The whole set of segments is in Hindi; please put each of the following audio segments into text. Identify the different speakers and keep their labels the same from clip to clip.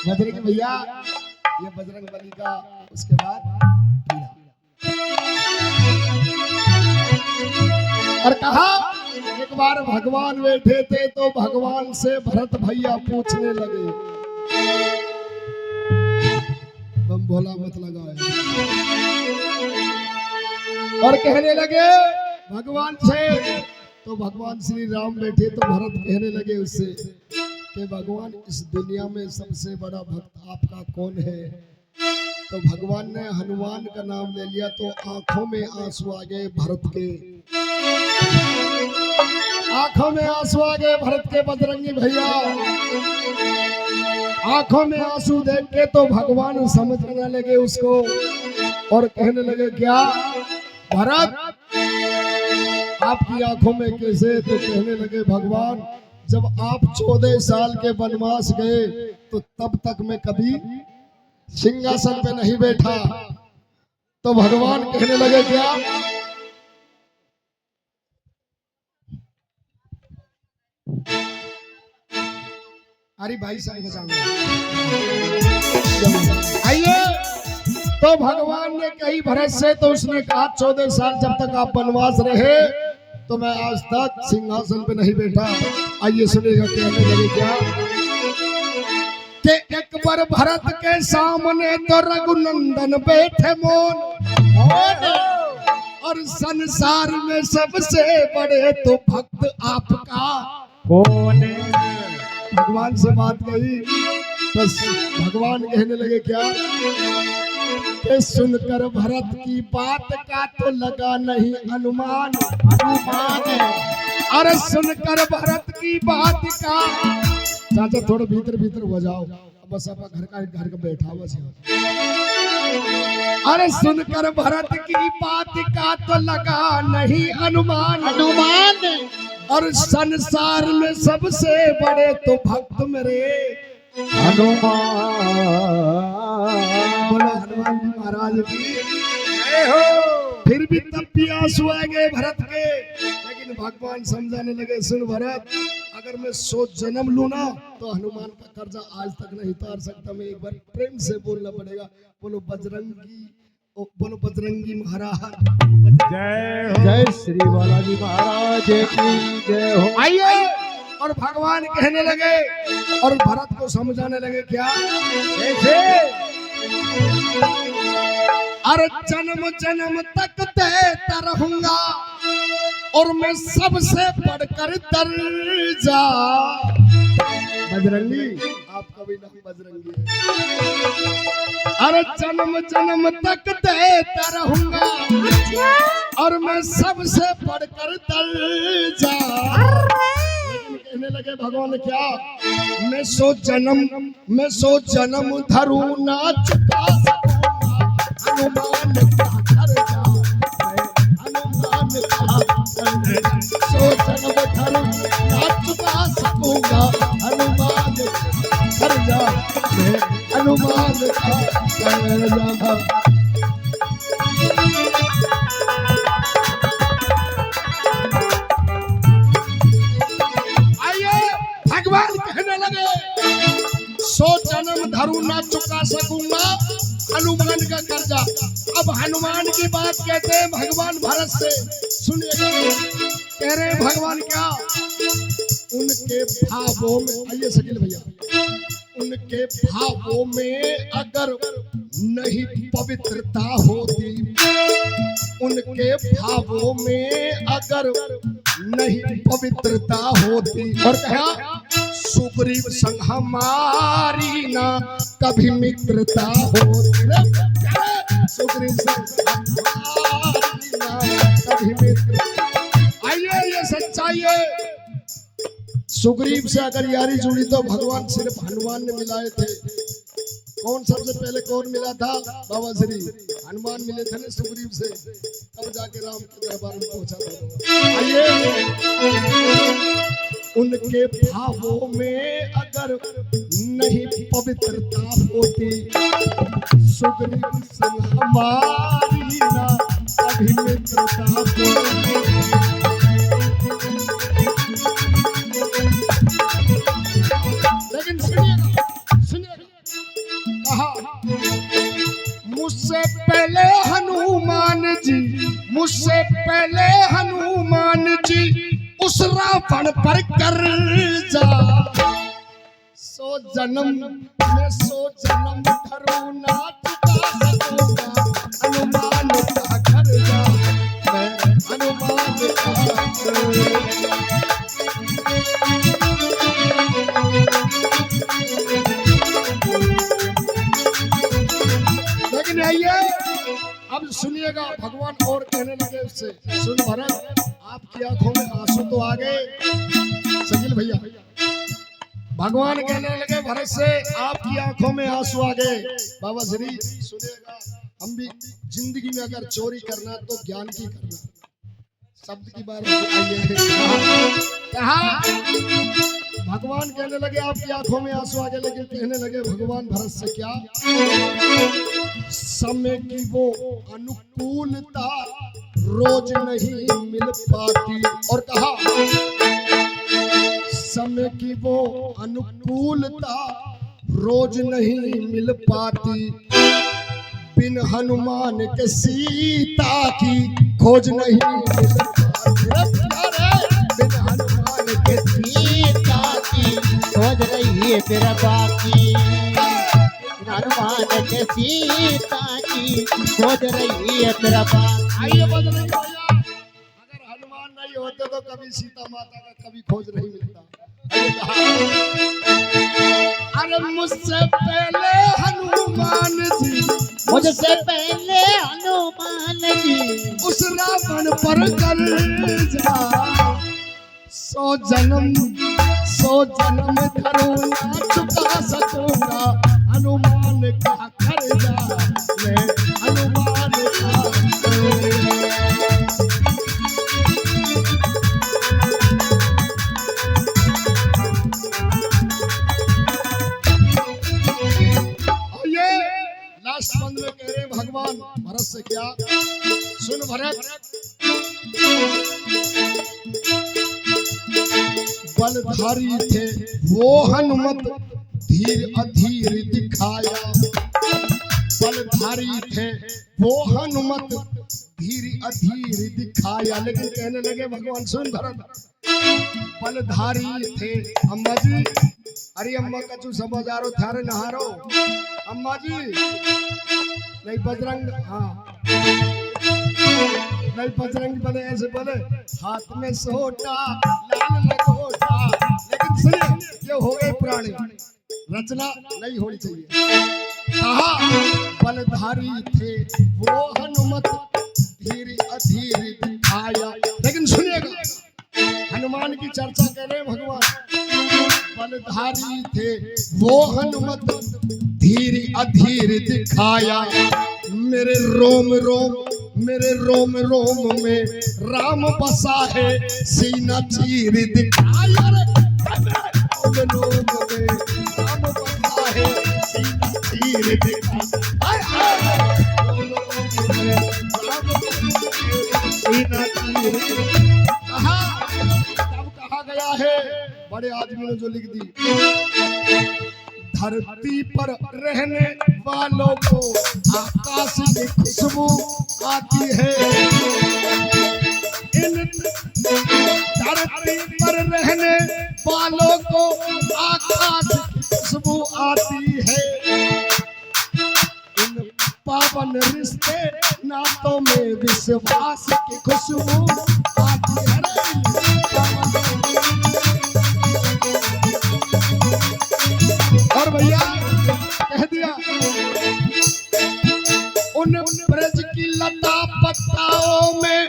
Speaker 1: बजरंग भैया, ये बजरंग बली का उसके बाद और कहा एक बार भगवान बैठे थे तो भगवान से भरत भैया पूछने लगे, बम भोला मत लगाए, और कहने लगे भगवान से, तो भगवान श्री राम बैठे तो भरत कहने लगे उससे कि भगवान इस दुनिया में सबसे बड़ा भक्त आपका कौन है? तो भगवान ने हनुमान का नाम ले लिया तो आंखों में आंसू आ गए भरत के, आंखों में आंसू आ गए भरत के बजरंगी भैया। आंखों में आंसू देख के तो भगवान समझने लगे उसको और कहने लगे क्या भरत आपकी आंखों में कैसे? तो कहने लगे भगवान जब आप 14 साल के वनवास गए तो तब तक मैं कभी सिंहासन पे नहीं बैठा। तो भगवान कहने लगे क्या? अरे भाई साहब बचाऊंगा, आइए। तो भगवान ने कही भरत से, तो उसने कहा 14 साल जब तक आप वनवास रहे तो मैं आज तक सिंहासन पे नहीं बैठा। आइए सुनिएगा कहने लगे क्या कि एक बार भरत के सामने तो रघुनंदन बैठे मोन, और संसार में सबसे बड़े तो भक्त आपका कौन है? भगवान से बात कही तो भगवान कहने लगे क्या कि सुनकर भरत की बात का तो लगा नहीं अनुमान, अरे सुनकर भरत की बात का, चाचा थोड़ा भीतर भीतर हो जाओ, बस आप घर का बैठा बस। अरे सुनकर भरत की बात का तो लगा नहीं अनुमान, और संसार में सबसे बड़े तो भक्त मेरे हनुमान। बोलो हनुमान जी महाराज की जय हो। फिर भी तब भी आंसू आ गए भरत के, लेकिन भगवान समझाने लगे सुन भरत, अगर मैं 100 जन्म लूं ना तो हनुमान का कर्जा आज तक नहीं उतार सकता। मैं एक बार प्रेम से बोलना पड़ेगा, बोलो बजरंगी, बोलो बजरंगी महाराज जय हो। जय श्री बालाजी महाराज की जय हो। आइए। और भगवान कहने लगे और भरत को समझाने लगे क्या कैसे? अरे जन्म जन्म तक देता रहूंगा और मैं सबसे बढ़कर दर्जा। बजरंगी आपका भी नाम बजरंगी है। अरे जन्म जन्म तक देता रहूंगा और मैं सबसे बढ़कर दर्जा। कहने लगे भगवान क्या मैं 100 जन्म धरू ना चुका हनुमान का कर्जा, हनुमान का 100 जन्म धरू ना चुका सकूंगा हनुमान का कर्जा, हनुमान का कर्जा। भगवान कहने लगे 100 जन्म धरू ना चुका सकूंगा हनुमान का कर्जा। अब हनुमान की बात कहते हैं भगवान भरत से, सुनिएगा कह रहे भगवान क्या उनके भावों में, आइए शकील भैया, उनके भावों में अगर नहीं पवित्रता होती, उनके भावों में अगर नहीं पवित्रता होती, और कहा सुग्रीव संग हमारी ना कभी मित्रता होती, सुग्रीव संग हमारी ना कभी मित्रता। आइए ये सच्चाई है, सुग्रीव से अगर यारी जुड़ी तो भगवान सिर्फ हनुमान ने मिलाए थे। कौन सबसे पहले कौन मिला था? बाबा श्री हनुमान मिले थे ना सुग्रीव से, तब जाके राम के दरबार में पहुंचा था। आइए उनके भावों में अगर नहीं पवित्रता होती, सुग्रीव संग हमारी ना कभी मित्रता होती। लेकिन मुझसे पहले हनुमान जी, मुझसे पहले हनुमान जी उस रावण पर कर्जा। 100 जन्म में 100 जन्म धरूं ना चुका सकूंगा हनुमान का कर्जा, मैं हनुमान का लेकिन आइए अब सुनिएगा भगवान और कहने लगे उससे, सुन भरत आपकी आंखों में आंसू तो आ गए। सगिल भैया भगवान कहने लगे भरत से आपकी आंखों में आंसू आ गए। बाबा श्री सुनिएगा, हम भी जिंदगी में अगर चोरी करना तो ज्ञान की करना। शब्द की बात कहा भगवान कहने लगे आपकी आंखों में आंसू आ गए, लेकिन कहने लगे भगवान भरत से क्या, समय की वो अनुकूलता रोज नहीं मिल पाती। और कहा समय की वो अनुकूलता रोज नहीं मिल पाती, बिन हनुमान के सीता की खोज नहीं मिल पाती।
Speaker 2: बिन हनुमान के सीता की खोज रही है तेरा बाकी, हनुमान के सीता की खोज रही है तेरा बाकी।
Speaker 1: आइए बदले भैया, अगर हनुमान नहीं होते तो कभी सीता माता का कभी खोज नहीं मिलता। अरे मुझसे पहले हनुमान जी,
Speaker 2: मुझसे पहले हनुमान जी
Speaker 1: उस रावण पर कर्जा। 100 जन्म धरूं ना चुका सकूंगा हनुमान का कर्जा, मैं हनुमान का बंद में कह रहे भगवान भरत से क्या, सुन भरत बलधारी थे वो हनुमत धीर अधीर दिखाया। बलधारी थे वो हनुमत धीर अधीर दिखाया, लेकिन कहने लगे भगवान सुन भरत बलधारी थे। अम्मा जी, अरे अम्मा कचू समझारो थारे नहारो अम्मा जी, नहीं बजरंग, हाँ नहीं बजरंग बने ऐसे बोले हाथ में सोटा लाल लगोटा। लेकिन सुनिए ये हो गए पुराने, रचना नहीं होनी चाहिए। कहा बलधारी थे वो हनुमत धीर अधीर दिखाया। लेकिन सुनिएगा हनुमान की चर्चा कर रहे भगवान, बलधारी थे वो हनुमत धीर अधीर दिखाया। मेरे रोम रोम में राम बसा है सीना चीर दिखाया। रोम में राम बसा है सीना चीर दिखाया। कहा गया है बड़े आदमी ने जो लिख दी, धरती पर रहने वालों को आकाश की खुशबू आती है। इन धरती पर रहने वालों को आकाश की खुशबू आती है। इन पावन रिश्ते नातों में विश्वास की खुशबू आती है। और भैया कह दिया उन ब्रज की लता पत्ताओं में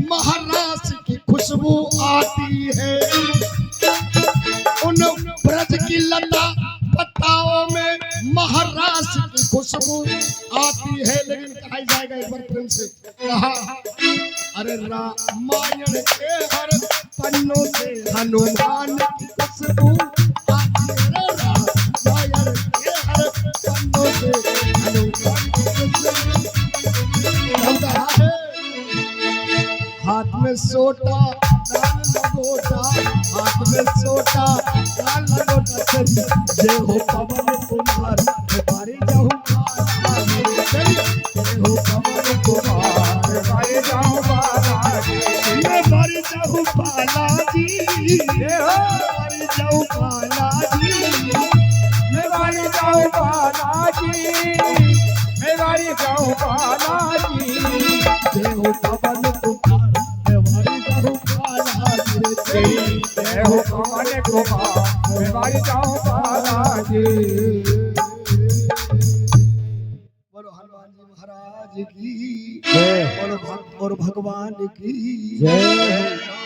Speaker 1: महाराज की खुशबू आती है। उन ब्रज की लता पत्ताओं में महाराज की खुशबू आती है। लेकिन कहा जाएगा एक बार प्रेम से, कहा अरे रामायण के हर पन्नों से हनुमान की खुशबू आती है। रामायण के हर पन्नों से हनुमान की खुशबू। हाथ में सोटा लाल लगोटा, हाथ में सोटा लाल लगोटा चली जय हो पवन कुमार हमारी जहू जाऊं बालाजी,
Speaker 2: जय हो
Speaker 1: मेवाड़ी जाऊं बालाजी,
Speaker 2: मेवाड़ी जाऊं बालाजी, मेवाड़ी जाऊं बालाजी,
Speaker 1: जय हो पवन कुमार मेवाड़ी जाऊं बालाजी,
Speaker 2: जय हो पवन कुमार मेवाड़ी जाऊं बालाजी।
Speaker 1: बोलो हनुमान जी महाराज की
Speaker 2: जय
Speaker 1: बोलो भक्त और भगवान की
Speaker 2: जय।